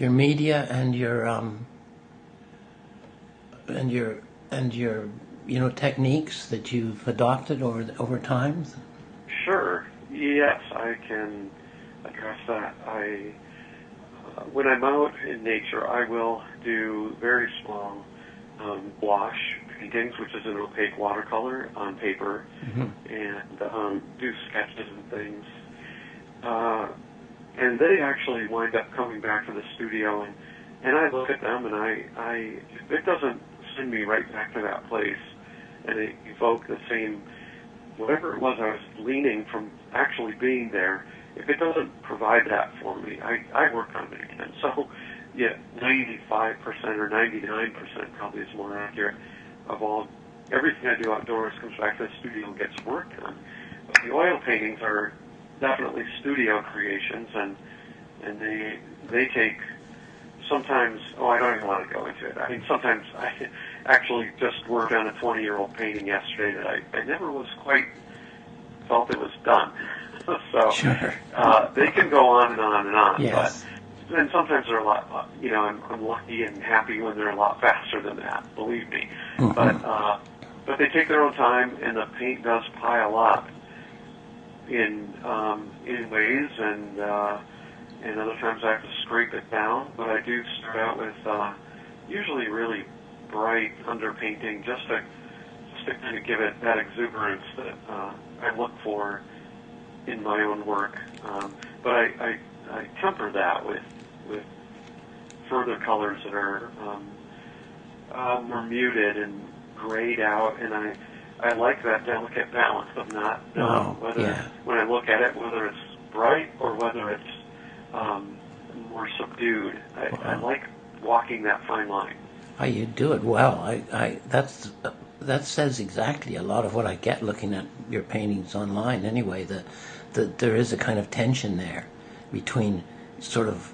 your media and your techniques that you've adopted over time? Sure. Yes, I can address that. When I'm out in nature, I will do very small wash paintings, which is an opaque watercolor on paper, and do sketches and things. And they actually wind up coming back to the studio, and I look at them, and it doesn't send me right back to that place, and it evoke the same, whatever it was I was gleaning from actually being there. If it doesn't provide that for me, I work on it again. So, yeah, 95% or 99% probably is more accurate of everything I do outdoors comes back to the studio and gets work done. But the oil paintings are definitely studio creations, and they take sometimes, I don't even want to go into it. I mean, sometimes I actually just worked on a 20-year-old painting yesterday that I never was quite felt it was done. So sure. They can go on and on and on. Yes. But, and sometimes they're a lot, I'm lucky and happy when they're a lot faster than that, believe me. But they take their own time, and the paint does pile up in ways, and other times I have to scrape it down. But I do start out with usually really bright underpainting, just to kind of give it that exuberance that I look for in my own work. But I temper that with further colors that are more muted and grayed out, and I like that delicate balance of not knowing when I look at it, whether it's bright or whether it's more subdued. I like walking that fine line. Oh, you do it well. That says exactly a lot of what I get looking at your paintings online anyway, that there is a kind of tension there between sort of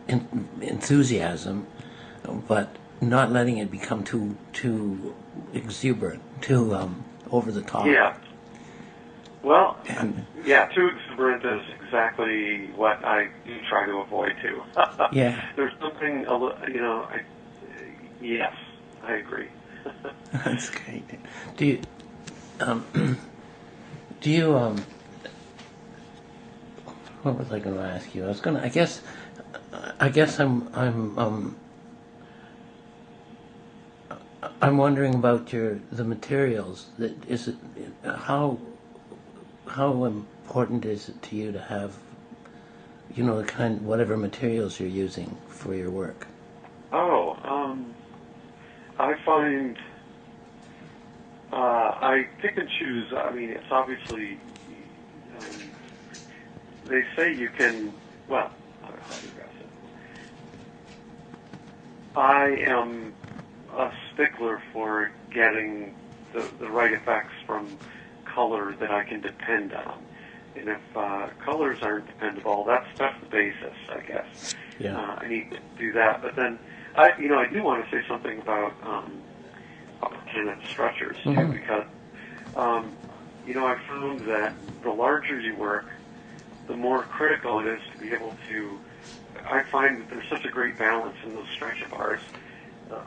enthusiasm, but not letting it become too exuberant, too over the top. Yeah. Well, too exuberant is exactly what I do try to avoid too. Yeah. There's something, yes, I agree. That's great. Do you what was I going to ask you? I guess I'm wondering about the materials. How important is it to you to have, the whatever materials you're using for your work? I find I pick and choose. I mean, it's obviously they say you can. Well, how do I address it? I am a stickler for getting the right effects from color that I can depend on. And if colors aren't dependable, that's the basis, I guess. Yeah. I need to do that. But then, I do want to say something about Paquette stretchers too, because I found that the larger you work, the more critical it is to be able to. I find that there's such a great balance in those stretcher bars,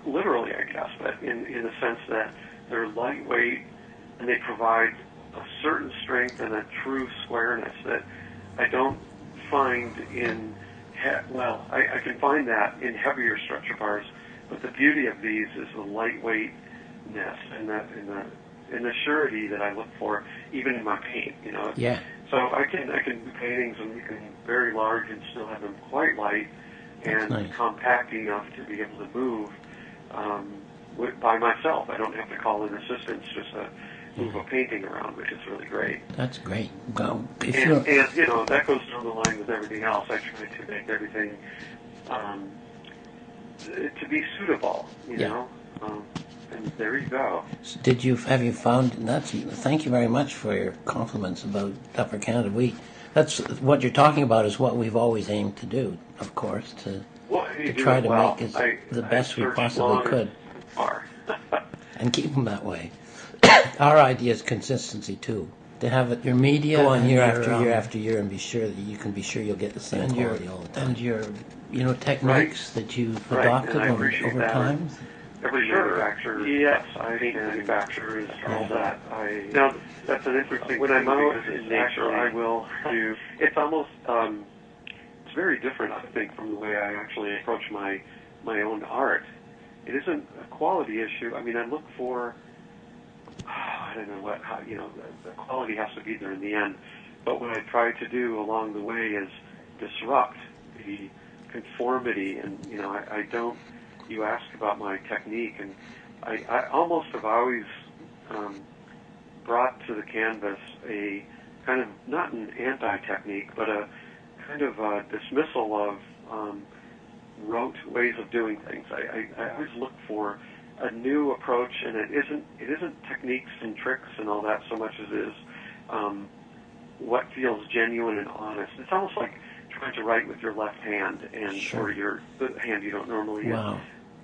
literally, I guess, but in the sense that they're lightweight and they provide a certain strength and a true squareness that I don't find in. I can find that in heavier stretcher bars, but the beauty of these is the lightweightness and the surety that I look for, even in my paint. Yeah. So I can do paintings and you can very large and still have them quite light and nice. Compact enough to be able to move by myself. I don't have to call in assistance just to move a painting around, which is really great. That's great. Well, and that goes down the line with everything else. I try to make everything to be suitable, you know. And there you go. Have you found? Thank you very much for your compliments about Upper Canada. That's what you're talking about is what we've always aimed to do, of course, to try to make it the best we possibly could, and keep them that way. Our idea is consistency too. To have your media go on year after year after year, and be sure that you can be sure you'll get the same quality all the time. And techniques that you've Right, adopted and I appreciate over that. time? Every manufacturer, yes, paint manufacturers, all that. Now, that's an interesting. When I'm out in nature, I will do. It's almost. It's very different, I think, from the way I actually approach my own art. It isn't a quality issue. I mean, I look for. I don't know the quality has to be there in the end. But what I try to do along the way is disrupt the conformity, and I don't. You asked about my technique, and I almost have always brought to the canvas a kind of not an anti-technique, but a kind of a dismissal of rote ways of doing things. I always look for a new approach, and it isn't techniques and tricks and all that so much as it is what feels genuine and honest. It's almost like trying to write with your left hand or the hand you don't normally use. Wow.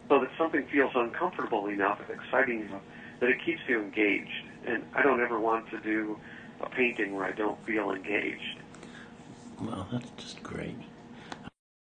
So that something feels uncomfortable enough and exciting enough that it keeps you engaged. And I don't ever want to do a painting where I don't feel engaged. Well, that's just great.